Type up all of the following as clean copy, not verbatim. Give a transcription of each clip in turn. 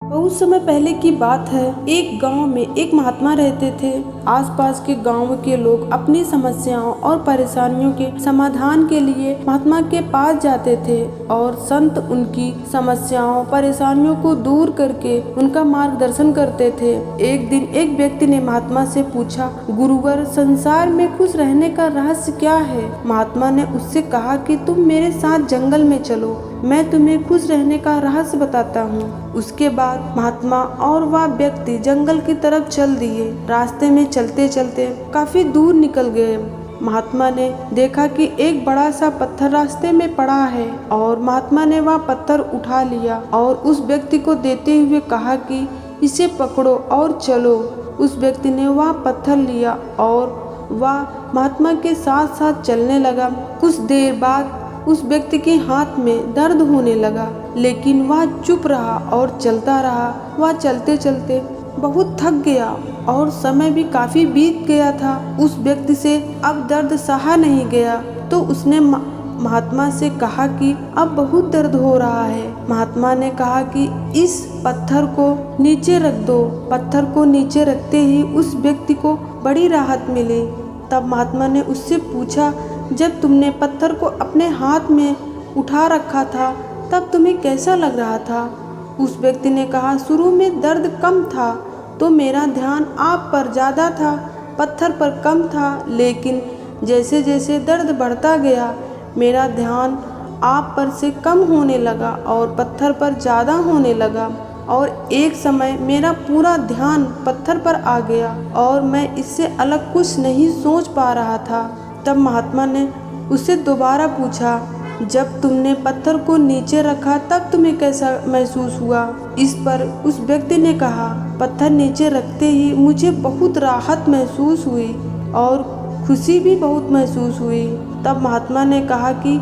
बहुत समय पहले की बात है। एक गांव में एक महात्मा रहते थे। आसपास के गांव के लोग अपनी समस्याओं और परेशानियों के समाधान के लिए महात्मा के पास जाते थे और संत उनकी समस्याओं परेशानियों को दूर करके उनका मार्गदर्शन करते थे। एक दिन एक व्यक्ति ने महात्मा से पूछा, गुरुवर, संसार में खुश रहने का रहस्य क्या है? महात्मा ने उससे कहा कि तुम मेरे साथ जंगल में चलो, मैं तुम्हें खुश रहने का रहस्य बताता हूँ। उसके बाद महात्मा और वह व्यक्ति जंगल की तरफ चल दिए। रास्ते में चलते चलते काफी दूर निकल गए। महात्मा ने देखा कि एक बड़ा सा पत्थर रास्ते में पड़ा है और महात्मा ने वह पत्थर उठा लिया और उस व्यक्ति को देते हुए कहा कि इसे पकड़ो और चलो। उस व्यक्ति ने वह पत्थर लिया और वह महात्मा के साथ साथ चलने लगा। कुछ देर बाद उस व्यक्ति के हाथ में दर्द होने लगा, लेकिन वह चुप रहा और चलता रहा। वह चलते चलते बहुत थक गया और समय भी काफी बीत गया था। उस व्यक्ति से अब दर्द सहा नहीं गया, तो उसने महात्मा से कहा कि अब बहुत दर्द हो रहा है। महात्मा ने कहा कि इस पत्थर को नीचे रख दो। पत्थर को नीचे रखते ही उस व्यक्ति को बड़ी राहत मिली। तब महात्मा ने उससे पूछा, जब तुमने पत्थर को अपने हाथ में उठा रखा था तब तुम्हें कैसा लग रहा था? उस व्यक्ति ने कहा, शुरू में दर्द कम था तो मेरा ध्यान आप पर ज़्यादा था, पत्थर पर कम था, लेकिन जैसे जैसे दर्द बढ़ता गया मेरा ध्यान आप पर से कम होने लगा और पत्थर पर ज़्यादा होने लगा और एक समय मेरा पूरा ध्यान पत्थर पर आ गया और मैं इससे अलग कुछ नहीं सोच पा रहा था। तब महात्मा ने उससे दोबारा पूछा, जब तुमने पत्थर को नीचे रखा तब तुम्हें कैसा महसूस हुआ? इस पर उस व्यक्ति ने कहा, पत्थर नीचे रखते ही मुझे बहुत राहत महसूस हुई और खुशी भी बहुत महसूस हुई। तब महात्मा ने कहा कि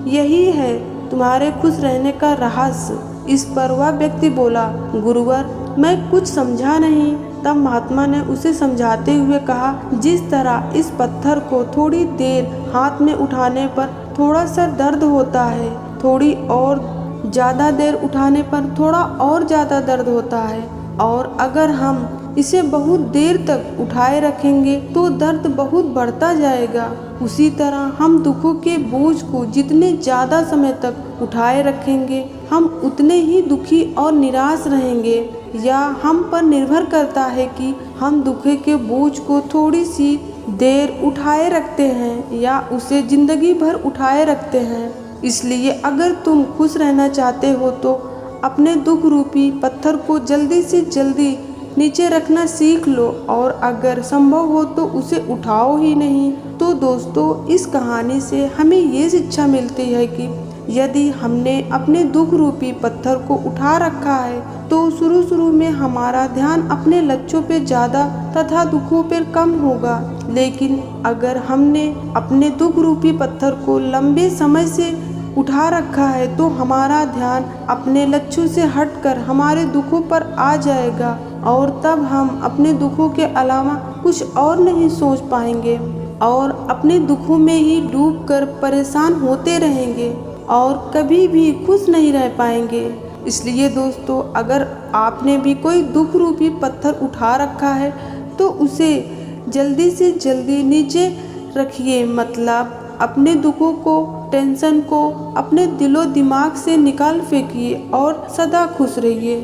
यही है तुम्हारे खुश रहने का रहस्य। इस पर वह व्यक्ति बोला, गुरुवर, मैं कुछ समझा नहीं। तब महात्मा ने उसे समझाते हुए कहा, जिस तरह इस पत्थर को थोड़ी देर हाथ में उठाने पर थोड़ा सा दर्द होता है, थोड़ी और ज़्यादा देर उठाने पर थोड़ा और ज़्यादा दर्द होता है, और अगर हम इसे बहुत देर तक उठाए रखेंगे तो दर्द बहुत बढ़ता जाएगा। उसी तरह हम दुखों के बोझ को जितने ज़्यादा समय तक उठाए रखेंगे हम उतने ही दुखी और निराश रहेंगे। या हम पर निर्भर करता है कि हम दुखे के बोझ को थोड़ी सी देर उठाए रखते हैं या उसे जिंदगी भर उठाए रखते हैं। इसलिए अगर तुम खुश रहना चाहते हो तो अपने दुख रूपी पत्थर को जल्दी से जल्दी नीचे रखना सीख लो, और अगर संभव हो तो उसे उठाओ ही नहीं। तो दोस्तों, इस कहानी से हमें ये शिक्षा मिलती है कि यदि हमने अपने दुख रूपी पत्थर को उठा रखा है तो शुरू में हमारा ध्यान अपने लक्ष्यों पे ज़्यादा तथा दुखों पर कम होगा, लेकिन अगर हमने अपने दुख रूपी पत्थर को लंबे समय से उठा रखा है तो हमारा ध्यान अपने लक्ष्यों से हटकर हमारे दुखों पर आ जाएगा और तब हम अपने दुखों के अलावा कुछ और नहीं सोच पाएंगे और अपने दुखों में ही डूबकर परेशान होते रहेंगे और कभी भी खुश नहीं रह पाएंगे। इसलिए दोस्तों, अगर आपने भी कोई दुख रूपी पत्थर उठा रखा है तो उसे जल्दी से जल्दी नीचे रखिए। मतलब अपने दुखों को, टेंशन को अपने दिलो दिमाग से निकाल फेंकिए और सदा खुश रहिए।